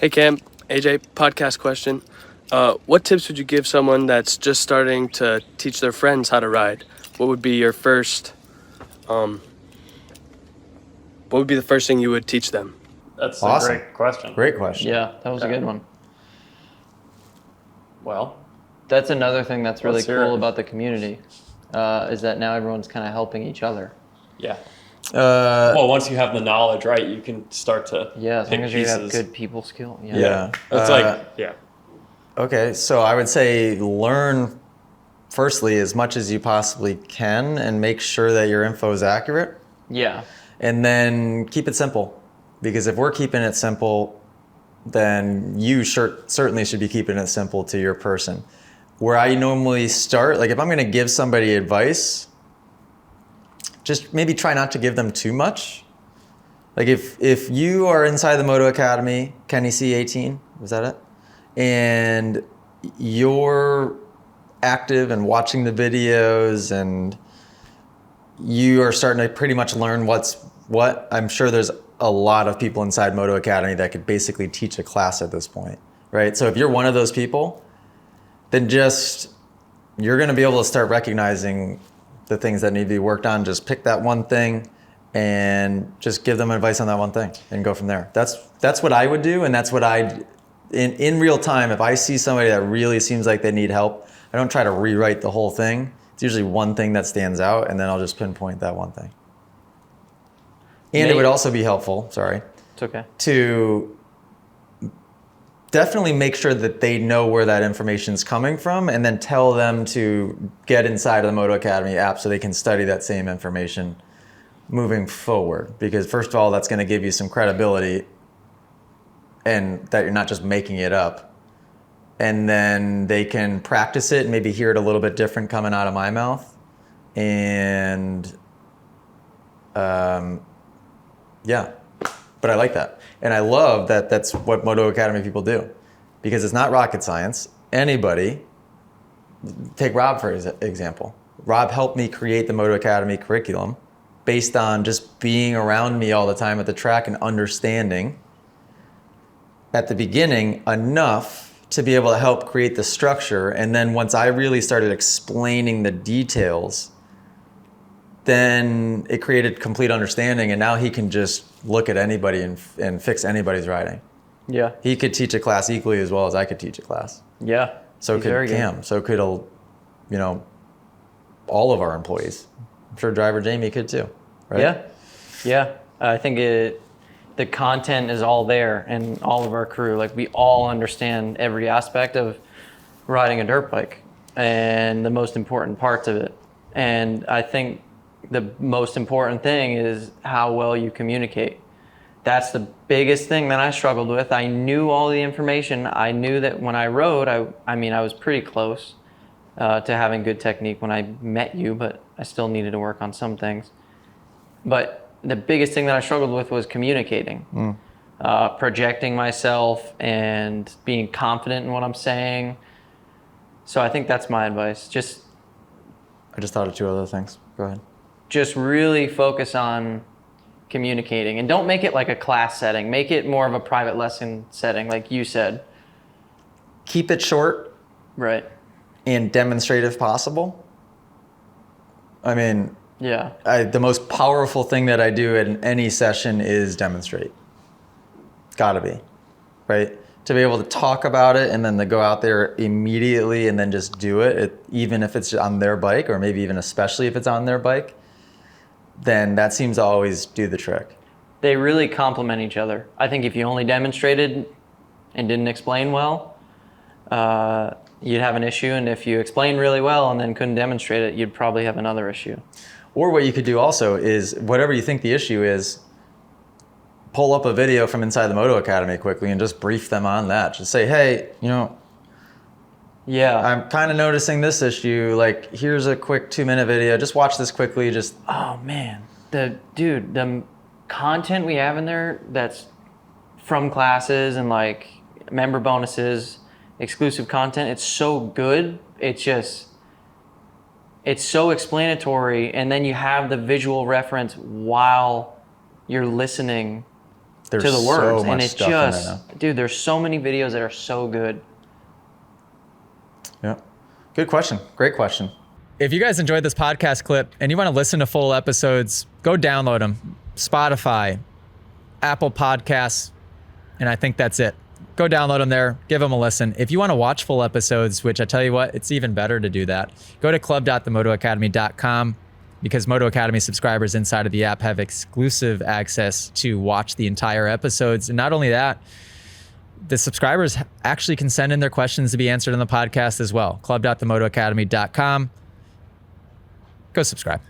Hey Cam, AJ, podcast question. What tips would you give someone that's just starting to teach their friends how to ride? What would be your first, what would be the first thing you would teach them? That's Awesome. a great question. Great question. Yeah, that was a good one. Well, That's another thing that's really Let's hear cool it. about the community, is that now everyone's kind of helping each other. yeah. Uh, Well, once you have the knowledge, right, you can start to Yeah, as pick long as you pieces. have good people skill. Yeah. Yeah. It's Uh, Okay, so I would say learn firstly as much as you possibly can and make sure that your info is accurate. Yeah. And then keep it simple. Because if we're keeping it simple, then you certainly should be keeping it simple to your person. Where I normally start, like if I'm going to give somebody advice, just maybe try not to give them too much. Like if you are inside the Moto Academy, Kenny C18, was that it? And you're active and watching the videos and you are starting to pretty much learn what's what, I'm sure there's a lot of people inside Moto Academy that could basically teach a class at this point, right? So if you're one of those people, then you're going to be able to start recognizing the things that need to be worked on. Just pick that one thing and just give them advice on that one thing and go from there. That's what I would do, and that's what in real time, if I see somebody that really seems like they need help, I don't try to rewrite the whole thing. It's usually one thing that stands out, and then I'll just pinpoint that one thing. And it would also be helpful, It's okay. to definitely make sure that they know where that information is coming from, and then tell them to get inside of the Moto Academy app so they can study that same information moving forward. Because first of all, that's going to give you some credibility and that you're not just making it up. And then they can practice it and maybe hear it a little bit different coming out of my mouth. And yeah, but I like that. And I love that that's what Moto Academy people do, because it's not rocket science. Anybody, take Rob for example. Rob helped me create the Moto Academy curriculum based on just being around me all the time at the track and understanding at the beginning enough to be able to help create the structure. And then once I really started explaining the details, then it created complete understanding, and now he can just look at anybody and fix anybody's riding. Yeah. He could teach a class equally as well as I could teach a class. Yeah. So He's could very good. Cam. So could, all of our employees. I'm sure driver Jamie could too, right? Yeah. Yeah. I think the content is all there, and all of our crew, like we all understand every aspect of riding a dirt bike and the most important parts of it. And I think the most important thing is how well you communicate. That's the biggest thing that I struggled with. I knew all the information. I knew that when I rode, I was pretty close to having good technique when I met you, but I still needed to work on some things. But the biggest thing that I struggled with was communicating, projecting myself and being confident in what I'm saying. So I think that's my advice. I just thought of two other things. Go ahead. Just really focus on communicating, and don't make it like a class setting. Make it more of a private lesson setting, like you said. Keep it short Right. and demonstrate if possible. I mean, Yeah. the most powerful thing that I do in any session is demonstrate. Gotta be, right? To be able to talk about it and then to go out there immediately and then just do it, even if it's on their bike, or maybe even especially if it's on their bike, then that seems to always do the trick. They really complement each other. I think if you only demonstrated and didn't explain well, you'd have an issue. And if you explained really well and then couldn't demonstrate it, you'd probably have another issue. Or what you could do also is, whatever you think the issue is, pull up a video from inside the Moto Academy quickly and just brief them on that. Just say, hey, Yeah. I'm kind of noticing this issue. Like, here's a quick 2-minute video. Just watch this quickly. Oh man, the content we have in there that's from classes and like member bonuses, exclusive content, it's so good. It's so explanatory, and then you have the visual reference while you're listening There's to the words, so much and it stuff in there just, now. dude, there's so many videos that are so good. Yeah. Good question. Great question. If you guys enjoyed this podcast clip and you want to listen to full episodes, go download them. Spotify, Apple Podcasts, and I think that's it. Go download them there. Give them a listen. If you want to watch full episodes, which I tell you what, it's even better to do that. Go to club.themotoacademy.com because Moto Academy subscribers inside of the app have exclusive access to watch the entire episodes. And not only that, the subscribers actually can send in their questions to be answered on the podcast as well. Club.themotoacademy.com. Go subscribe.